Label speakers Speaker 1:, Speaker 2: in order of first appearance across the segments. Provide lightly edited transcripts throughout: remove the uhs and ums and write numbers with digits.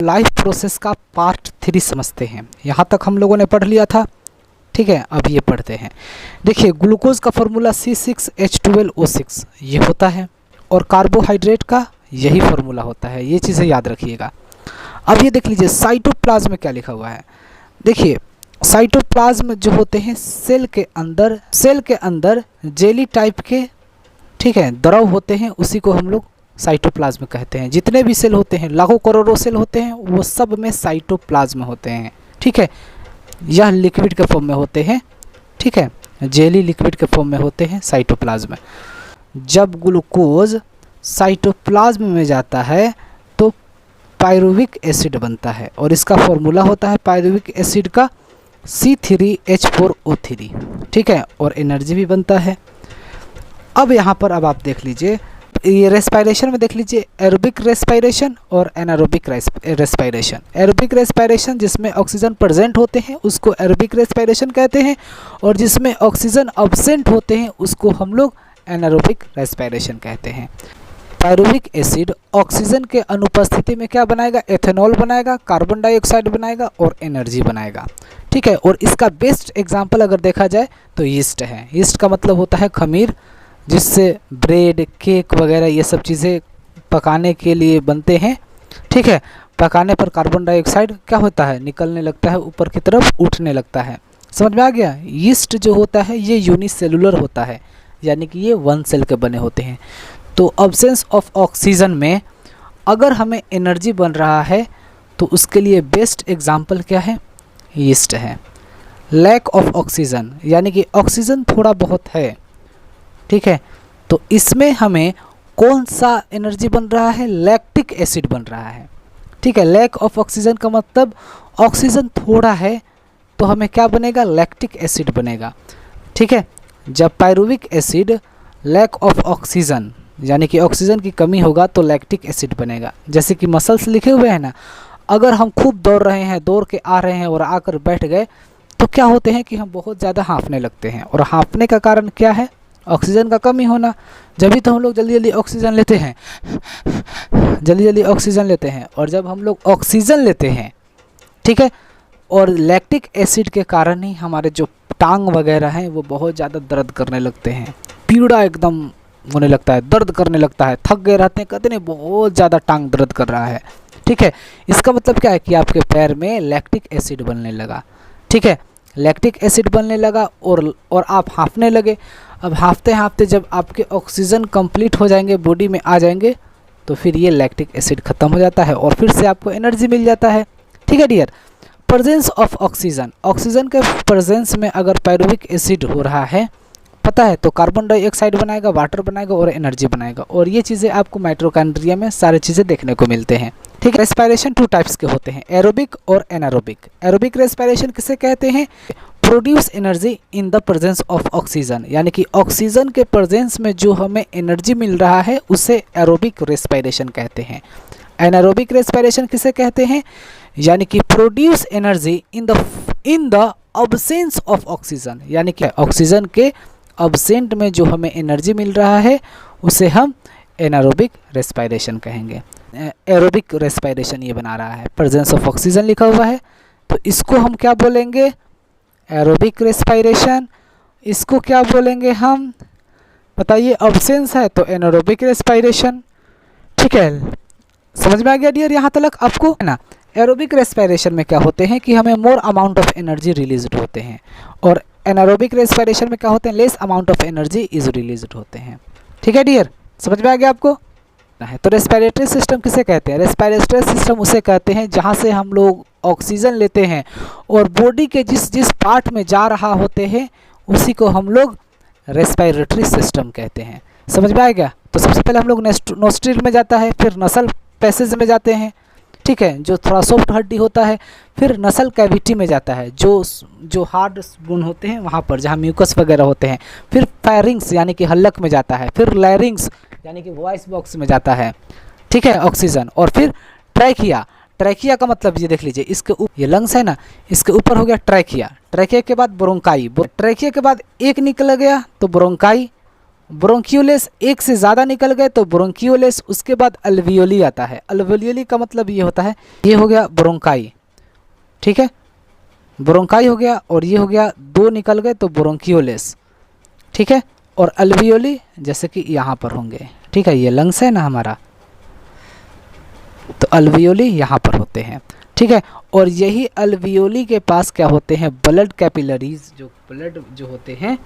Speaker 1: Life process का part 3 समझते हैं। यहाँ तक हम लोगों ने पढ़ लिया था, ठीक है। अब ये पढ़ते हैं। देखिए, ग्लूकोज का फॉर्मूला C6H12O6 ये होता है और कार्बोहाइड्रेट का यही फॉर्मूला होता है, ये चीज़ें याद रखिएगा। अब ये देख लीजिए साइटोप्लाज्म में क्या लिखा हुआ है। देखिए, साइटोप्लाज्म जो होते हैं सेल के अंदर जेली टाइप के, ठीक है, द्रव होते हैं, उसी को हम लोग साइटोप्लाज्म कहते हैं। जितने भी सेल होते हैं, लाखों करोड़ों सेल होते हैं, वो सब में साइटोप्लाज्म होते हैं, ठीक है। यह लिक्विड के फॉर्म में होते हैं, ठीक है, जेली लिक्विड के फॉर्म में होते हैं साइटोप्लाज्म। जब ग्लूकोज साइटोप्लाज्म में जाता है तो पायरुविक एसिड बनता है और इसका फॉर्मूला होता है पायरुविक एसिड का C3H4O3, ठीक है, और एनर्जी भी बनता है। अब यहाँ पर अब आप देख लीजिए, ये रेस्पायरेशन में देख लीजिए एरोबिक रेस्पायरेशन और एनारोबिक रेस्पायरेशन। एरोबिक रेस्पायरेशन जिसमें ऑक्सीजन प्रेजेंट होते हैं उसको एरोबिक रेस्पायरेशन कहते हैं, और जिसमें ऑक्सीजन अब्सेंट होते हैं उसको हम लोग एनारोबिक रेस्पायरेशन कहते हैं। पायरुविक एसिड ऑक्सीजन के अनुपस्थिति में क्या बनाएगा? एथेनॉल बनाएगा, कार्बन डाइऑक्साइड बनाएगा और एनर्जी बनाएगा, ठीक है। और इसका बेस्ट एग्जाम्पल अगर देखा जाए तो यीस्ट है। यीस्ट का मतलब होता है खमीर, जिससे ब्रेड, केक वगैरह ये सब चीज़ें पकाने के लिए बनते हैं, ठीक है। पकाने पर कार्बन डाइऑक्साइड क्या होता है? निकलने लगता है, ऊपर की तरफ उठने लगता है। समझ में आ गया? यीस्ट जो होता है ये यूनिसेलुलर होता है, यानी कि ये वन सेल के बने होते हैं। तो एब्सेंस ऑफ ऑक्सीजन में अगर हमें एनर्जी बन रहा है तो उसके लिए बेस्ट एग्जाम्पल क्या है? यीस्ट है। लैक ऑफ ऑक्सीजन, यानी कि ऑक्सीजन थोड़ा बहुत है, ठीक है, तो इसमें हमें कौन सा एनर्जी बन रहा है? लैक्टिक एसिड बन रहा है, ठीक है। लैक ऑफ ऑक्सीजन का मतलब ऑक्सीजन थोड़ा है तो हमें क्या बनेगा? लैक्टिक एसिड बनेगा, ठीक है। जब pyruvic acid lack of oxygen, यानी कि ऑक्सीजन की कमी होगा तो लैक्टिक एसिड बनेगा। जैसे कि मसल्स लिखे हुए हैं ना, अगर हम खूब दौड़ रहे हैं, दौड़ के आ रहे हैं और आकर बैठ गए तो क्या होते हैं कि हम बहुत ज़्यादा हाँफने लगते हैं, और हाँफने का कारण क्या है? ऑक्सीजन का कमी होना। जब भी तो हम लोग जल्दी जल्दी ऑक्सीजन लेते हैं, जल्दी जल्दी ऑक्सीजन लेते हैं, और जब हम लोग ऑक्सीजन लेते हैं, ठीक है, और लैक्टिक एसिड के कारण ही हमारे जो टांग वगैरह हैं वो बहुत ज़्यादा दर्द करने लगते हैं, पीड़ा एकदम होने लगता है, दर्द करने लगता है, थक गए रहते हैं, कहते नहीं बहुत ज़्यादा टांग दर्द कर रहा है, ठीक है। इसका मतलब क्या है कि आपके पैर में लैक्टिक एसिड बनने लगा, ठीक है, लैक्टिक एसिड बनने लगा और आप हाँफने लगे। अब हाँफते हाँफते जब आपके ऑक्सीजन कंप्लीट हो जाएंगे, बॉडी में आ जाएंगे, तो फिर ये लैक्टिक एसिड ख़त्म हो जाता है और फिर से आपको एनर्जी मिल जाता है, ठीक है dear. Presence of oxygen, oxygen के प्रेजेंस में अगर पायरुविक एसिड हो रहा है, पता है, तो कार्बन डाइऑक्साइड बनाएगा, वाटर बनाएगा और एनर्जी बनाएगा, और ये चीज़ें आपको माइटोकॉन्ड्रिया में सारी चीज़ें देखने को मिलते हैं, ठीक है। रेस्पायरेशन 2 टाइप्स के होते हैं, एरोबिक और एनारोबिक। एरोबिक रेस्पायरेशन किसे कहते हैं? Produce energy in the presence of oxygen, यानी कि ऑक्सीजन के प्रेजेंस में जो हमें एनर्जी मिल रहा है उसे एरोबिक रेस्पायरेशन कहते हैं। एनारोबिक रेस्पायरेशन किसे कहते हैं? यानी कि produce energy in the absence of oxygen, यानी कि ऑक्सीजन के अब्सेंट में जो हमें एनर्जी मिल रहा है उसे हम एनारोबिक रेस्पायरेशन कहेंगे। एरोबिक रेस्पायरेशन ये बना रहा है, प्रेजेंस ऑफ ऑक्सीजन लिखा हुआ है, तो इसको हम क्या बोलेंगे? Aerobic respiration. इसको क्या बोलेंगे हम? बताइए, अब्सेंस है तो एनारोबिक रेस्पायरेशन, ठीक है। समझ में आ गया डियर यहाँ तक आपको, है ना। एरोबिक रेस्पायरेशन में क्या होते हैं कि हमें more amount of energy released होते हैं, और एनारोबिक रेस्पायरेशन में क्या होते हैं? Less amount of energy is released होते हैं, ठीक है डियर। समझ में आ गया आपको? तो रेस्पिरेटरी सिस्टम किसे कहते हैं? रेस्पिरेटरी सिस्टम उसे कहते हैं जहाँ से हम लोग ऑक्सीजन लेते हैं और बॉडी के जिस जिस पार्ट में जा रहा होते हैं उसी को हम लोग रेस्पिरेटरी सिस्टम कहते हैं। समझ में आ गया? तो सबसे पहले हम लोग नोस्ट्रिल में जाता है, फिर नसल पैसेज में जाते हैं, ठीक है, जो थोड़ा सॉफ्ट हड्डी होता है, फिर नसल कैविटी में जाता है, जो हार्ड बोन होते हैं वहाँ पर जहाँ म्यूकस वगैरह होते हैं, फिर फायरिंग्स यानी कि हल्लक में जाता है, फिर लैरिंग्स यानी कि वॉइस बॉक्स में जाता है, ठीक है, ऑक्सीजन, और फिर ट्रैकिया। ट्रैकिया का मतलब ये देख लीजिए, इसके ये लंग्स है ना, इसके ऊपर हो गया ट्रैकिया, ट्रैकिया के बाद ब्रोंकाई, ट्रैकिया के बाद एक निकल गया तो ब्रोंकाई, ब्रोंकियोलेस एक से ज़्यादा निकल गए तो ब्रोंकियोलेस, उसके बाद अल्वियोली आता है। अल्वियोली का मतलब ये होता है, ये हो गया ब्रोंकाई, ठीक है, ब्रोंकाई हो गया, और ये हो गया 2 निकल गए तो ब्रोंकियोलेस, ठीक है। और अल्वियोली जैसे कि यहाँ पर होंगे, ठीक है, ये लंग्स है ना हमारा, तो अल्वियोली यहाँ पर होते हैं, ठीक है। और यही अल्वियोली के पास क्या होते हैं, ब्लड कैपिलरीज, जो ब्लड जो होते हैं,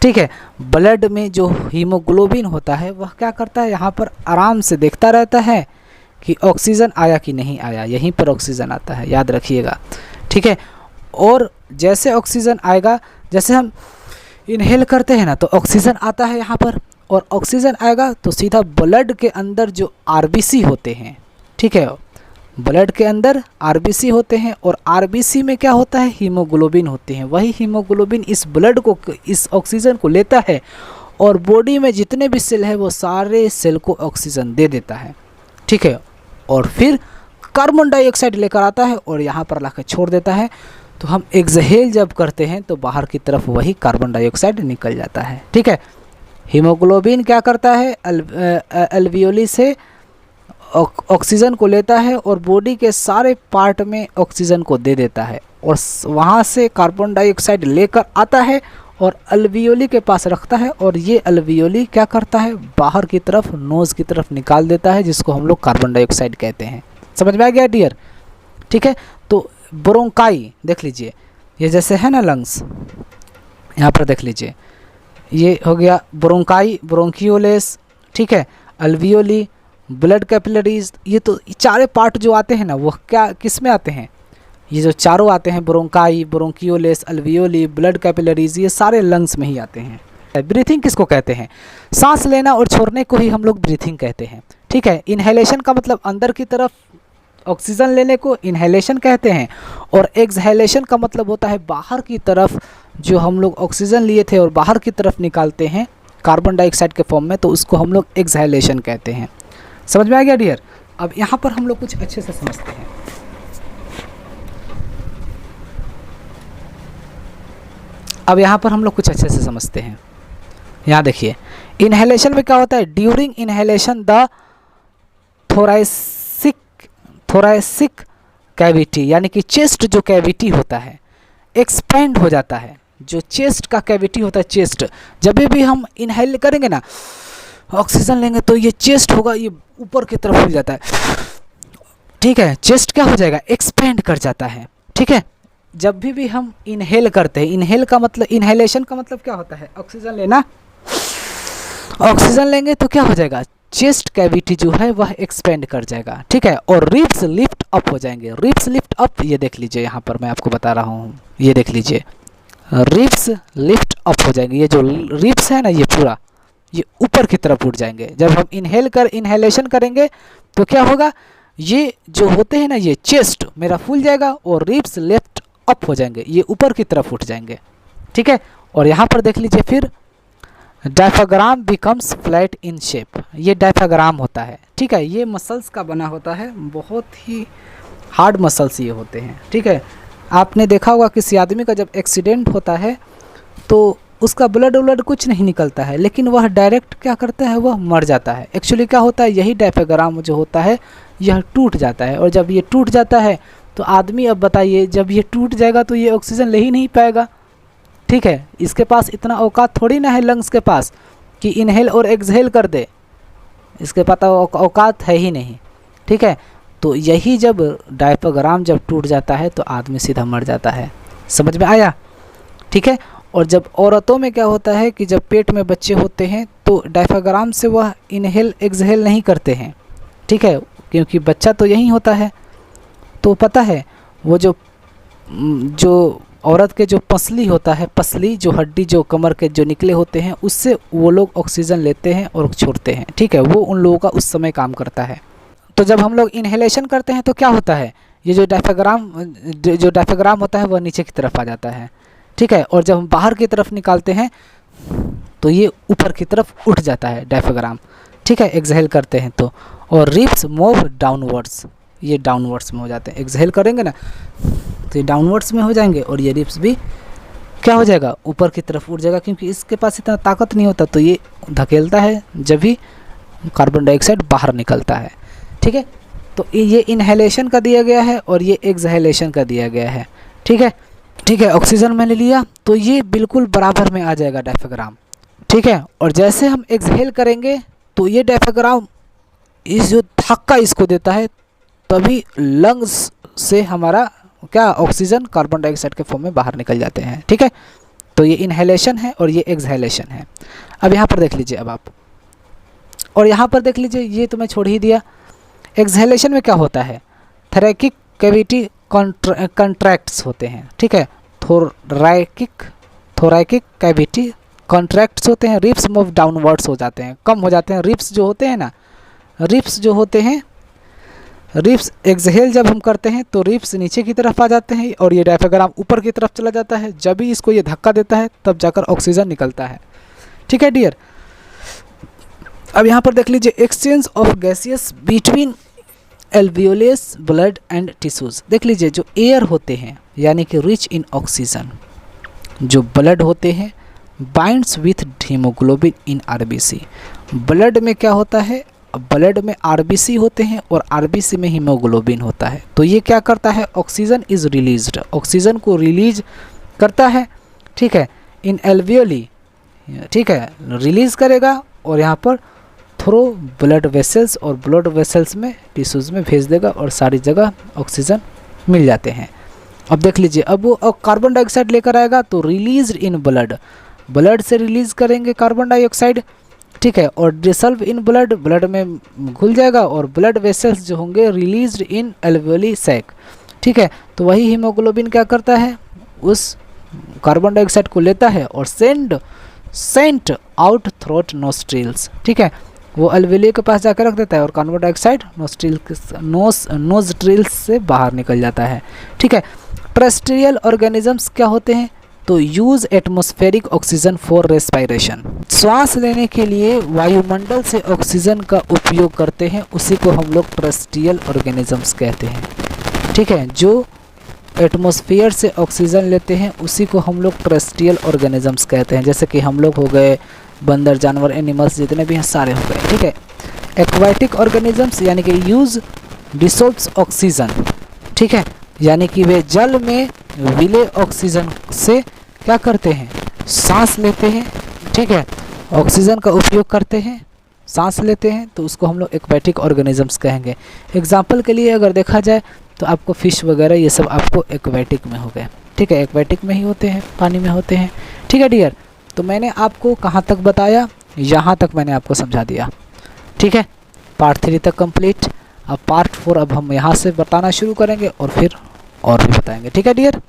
Speaker 1: ठीक है, ब्लड में जो हीमोग्लोबिन होता है वह क्या करता है, यहाँ पर आराम से देखता रहता है कि ऑक्सीजन आया कि नहीं आया, यहीं पर ऑक्सीजन आता है, याद रखिएगा, ठीक है। और जैसे ऑक्सीजन आएगा, जैसे हम इनहेल करते हैं ना तो ऑक्सीजन आता है यहाँ पर, और ऑक्सीजन आएगा तो सीधा ब्लड के अंदर जो आरबीसी होते हैं, ठीक है, ब्लड के अंदर आरबीसी होते हैं, और आरबीसी में क्या होता है, हीमोग्लोबिन होते हैं। वही हीमोग्लोबिन इस ब्लड को, इस ऑक्सीजन को लेता है, और बॉडी में जितने भी सेल है वो सारे सेल को ऑक्सीजन दे देता है, ठीक है। और फिर कार्बन डाइऑक्साइड लेकर आता है और यहाँ पर लाकर छोड़ देता है। तो हम एक्सहेल जब करते हैं तो बाहर की तरफ वही कार्बन डाइऑक्साइड निकल जाता है, ठीक है। हीमोग्लोबिन क्या करता है, अल्वियोली से ऑक्सीजन को लेता है और बॉडी के सारे पार्ट में ऑक्सीजन को दे देता है, और वहाँ से कार्बन डाइऑक्साइड लेकर आता है और अल्वियोली के पास रखता है, और ये अल्वियोली क्या करता है, बाहर की तरफ नोज़ की तरफ निकाल देता है, जिसको हम लोग कार्बन डाइऑक्साइड कहते हैं। समझ में आ गया डियर, ठीक है। तो ब्रोंकाई देख लीजिए, ये जैसे है ना लंग्स, यहाँ पर देख लीजिए, ये हो गया ब्रोंकाई, ब्रोंकियोलेस, ठीक है, अल्वियोली, ब्लड कैपिलरीज, ये तो चारे पार्ट जो आते हैं ना वो क्या किस में आते हैं, ये जो चारों आते हैं, ब्रोंकाई, ब्रोंकियोलेस, अल्वियोली, ब्लड कैपिलरीज, ये सारे लंग्स में ही आते हैं। ब्रीथिंग किसको कहते हैं, सांस लेना और छोड़ने को ही हम लोग ब्रीथिंग कहते हैं, ठीक है। इनहेलेशन का मतलब अंदर की तरफ ऑक्सीजन लेने को इनहेलेशन कहते हैं, और एक्सहेलेशन का मतलब होता है बाहर की तरफ जो हम लोग ऑक्सीजन लिए थे और बाहर की तरफ निकालते हैं कार्बन डाइऑक्साइड के फॉर्म में, तो उसको हम लोग एक्सहेलेशन कहते हैं। समझ में आ गया डियर। अब यहाँ पर हम लोग कुछ अच्छे से समझते हैं। अब यहाँ पर हम लोग कुछ अच्छे से समझते हैं। यहाँ देखिए, इनहेलेशन में क्या होता है, during inhalation the thoracic cavity, यानी कि चेस्ट जो कैविटी होता है एक्सपेंड हो जाता है। जो चेस्ट का कैविटी होता है, चेस्ट जब भी हम इनहेल करेंगे ना, ऑक्सीजन लेंगे तो ये चेस्ट होगा, ये ऊपर की तरफ हो जाता है, ठीक है। चेस्ट क्या हो जाएगा, एक्सपेंड कर जाता है, ठीक है। जब भी हम इनहेल करते हैं, इनहेल का मतलब, इनहेलेशन का मतलब क्या होता है, ऑक्सीजन लेना, ऑक्सीजन लेंगे तो क्या हो जाएगा, चेस्ट कैविटी जो है वह एक्सपेंड कर जाएगा, ठीक है। और रिब्स लिफ्ट अप हो जाएंगे, रिब्स लिफ्ट अप, ये देख लीजिए, यहाँ पर मैं आपको बता रहा हूँ, ये देख लीजिए, रिब्स लिफ्ट अप हो जाएंगे। ये जो रिब्स है ना, ये पूरा ये ऊपर की तरफ उठ जाएंगे। जब हम इनहेलेशन करेंगे तो क्या होगा, ये जो होते हैं ना, ये चेस्ट मेरा फूल जाएगा और रिब्स लिफ्ट अप हो जाएंगे, ये ऊपर की तरफ उठ जाएंगे, ठीक है। और यहाँ पर देख लीजिए, फिर diaphragm becomes flat in shape, ये डायफ्राग्राम होता है, ठीक है। ये मसल्स का बना होता है, बहुत ही हार्ड मसल्स ये होते हैं, ठीक है। आपने देखा होगा किसी आदमी का जब एक्सीडेंट होता है तो उसका ब्लड कुछ नहीं निकलता है, लेकिन वह डायरेक्ट क्या करता है, वह मर जाता है। एक्चुअली क्या होता है, यही डायफ्राग्राम जो होता है यह टूट जाता है, और जब ये टूट जाता है तो आदमी, अब बताइए, जब ये टूट जाएगा तो ये ऑक्सीजन ले ही नहीं पाएगा, ठीक है। इसके पास इतना औकात थोड़ी ना है लंग्स के पास कि इनहेल और एक्सहेल कर दे, इसके पास औकात है ही नहीं, ठीक है। तो यही जब डायफ्राग्राम जब टूट जाता है तो आदमी सीधा मर जाता है। समझ में आया, ठीक है। और जब औरतों में क्या होता है कि जब पेट में बच्चे होते हैं तो डायफ्राग्राम से वह इनहेल एक्सहेल नहीं करते हैं, ठीक है, क्योंकि बच्चा तो यही होता है। तो पता है वो जो औरत के जो पसली होता है, पसली जो हड्डी जो कमर के जो निकले होते हैं, उससे वो लोग ऑक्सीजन लेते हैं और छोड़ते हैं, ठीक है। वो उन लोगों का उस समय काम करता है। तो जब हम लोग इनहेलेशन करते हैं तो क्या होता है, ये जो डायफ्राग्राम होता है वह नीचे की तरफ आ जाता है, ठीक है। और जब हम बाहर की तरफ निकालते हैं तो ये ऊपर की तरफ उठ जाता है डायफ्राग्राम, ठीक है, एक्सहेल करते हैं तो। और रिब्स मूव डाउनवर्ड्स, ये डाउनवर्ड्स में हो जाते हैं। एक्सहेल करेंगे ना तो ये डाउनवर्ड्स में हो जाएंगे और ये रिब्स भी क्या हो जाएगा, ऊपर की तरफ उड़ जाएगा, क्योंकि इसके पास इतना ताकत नहीं होता, तो ये धकेलता है, जब भी कार्बन डाइऑक्साइड बाहर निकलता है। ठीक है, तो ये इनहेलेशन का दिया गया है और ये एक्सहेलेशन का दिया गया है। ठीक है, ठीक है, ऑक्सीजन मैंने लिया तो ये बिल्कुल बराबर में आ जाएगा डायफ्राम। ठीक है, और जैसे हम एक्सहेल करेंगे तो ये डायफ्राम इस जो धक्का इसको देता है, तभी लंग्स से हमारा क्या ऑक्सीजन कार्बन डाइऑक्साइड के फॉर्म में बाहर निकल जाते हैं। ठीक है, तो ये इनहेलेशन है और ये एक्सहेलेशन है। अब यहाँ पर देख लीजिए अब आप, और यहाँ पर देख लीजिए, ये तो मैं छोड़ ही दिया। एक्सहेलेशन में क्या होता है, थोरैकिक कैविटी कॉन्ट्रैक्ट्स होते हैं। ठीक है, थोरैकिक कैविटी कॉन्ट्रैक्ट्स होते हैं, रिप्स मूव डाउनवर्ड्स हो जाते हैं, कम हो जाते हैं। रिप्स जो होते हैं ना, रिप्स जो होते हैं, रिप्स एक्सहेल जब हम करते हैं तो रिप्स नीचे की तरफ आ जाते हैं और ये डायफ्राम ऊपर की तरफ चला जाता है। जब भी इसको ये धक्का देता है तब जाकर ऑक्सीजन निकलता है। ठीक है डियर, अब यहाँ पर देख लीजिए, exchange of gaseous between alveolus blood and tissues. देख लीजिए, जो एयर होते हैं यानी कि रिच इन ऑक्सीजन, जो ब्लड होते हैं, binds with haemoglobin in RBC. Blood में क्या होता है, ब्लड में आरबीसी होते हैं और आरबीसी में हीमोग्लोबिन होता है। तो ये क्या करता है, ऑक्सीजन इज रिलीज्ड, ऑक्सीजन को रिलीज करता है। ठीक है, इन एल्वियोली, ठीक है, रिलीज करेगा और यहाँ पर थ्रो ब्लड वेसल्स, और ब्लड वेसल्स में टिश्यूज़ में भेज देगा और सारी जगह ऑक्सीजन मिल जाते हैं। अब देख लीजिए, अब वो कार्बन डाइऑक्साइड लेकर आएगा तो रिलीज इन ब्लड, ब्लड से रिलीज़ करेंगे कार्बन डाइऑक्साइड। ठीक है, और डिसल्व इन ब्लड, ब्लड में घुल जाएगा, और ब्लड वेसल्स जो होंगे रिलीज्ड इन एल्वियोली सैक। ठीक है, तो वही हीमोग्लोबिन क्या करता है, उस कार्बन डाइऑक्साइड को लेता है और सेंट आउट थ्रोट नोस्ट्रिल्स। ठीक है, वो एल्वियोली के पास जाकर रख देता है और कार्बन डाइऑक्साइड नोस्ट्रिल्स से बाहर निकल जाता है। ठीक है, टेरेस्ट्रियल ऑर्गेनिजम्स क्या होते हैं, तो use atmospheric oxygen for respiration, श्वास लेने के लिए वायुमंडल से ऑक्सीजन का उपयोग करते हैं, उसी को हम लोग टेरेस्ट्रियल ऑर्गेनिजम्स कहते हैं। ठीक है, जो एटमॉस्फेयर से ऑक्सीजन लेते हैं उसी को हम लोग टेरेस्ट्रियल ऑर्गेनिजम्स कहते हैं। जैसे कि हम लोग हो गए, बंदर जानवर, एनिमल्स जितने भी हैं सारे हो गए। ठीक है, एक्वाटिक ऑर्गेनिजम्स यानी कि यूज डिसॉल्व्स ऑक्सीजन। ठीक है, यानी कि वे जल में विले ऑक्सीजन से क्या करते हैं, सांस लेते हैं। ठीक है, ऑक्सीजन का उपयोग करते हैं, सांस लेते हैं, तो उसको हम लोग एक्वाटिक ऑर्गेनिजम्स कहेंगे। एग्जाम्पल के लिए अगर देखा जाए तो आपको फिश वगैरह ये सब आपको एक्वाटिक में हो गए। ठीक है, एक्वाटिक में ही होते हैं, पानी में होते हैं। ठीक है डियर, तो मैंने आपको कहाँ तक बताया, यहाँ तक मैंने आपको समझा दिया। ठीक है, पार्ट 3 तक कंप्लीट। अब पार्ट 4 अब हम यहाँ से बताना शुरू करेंगे और फिर और भी बताएंगे। ठीक है डियर।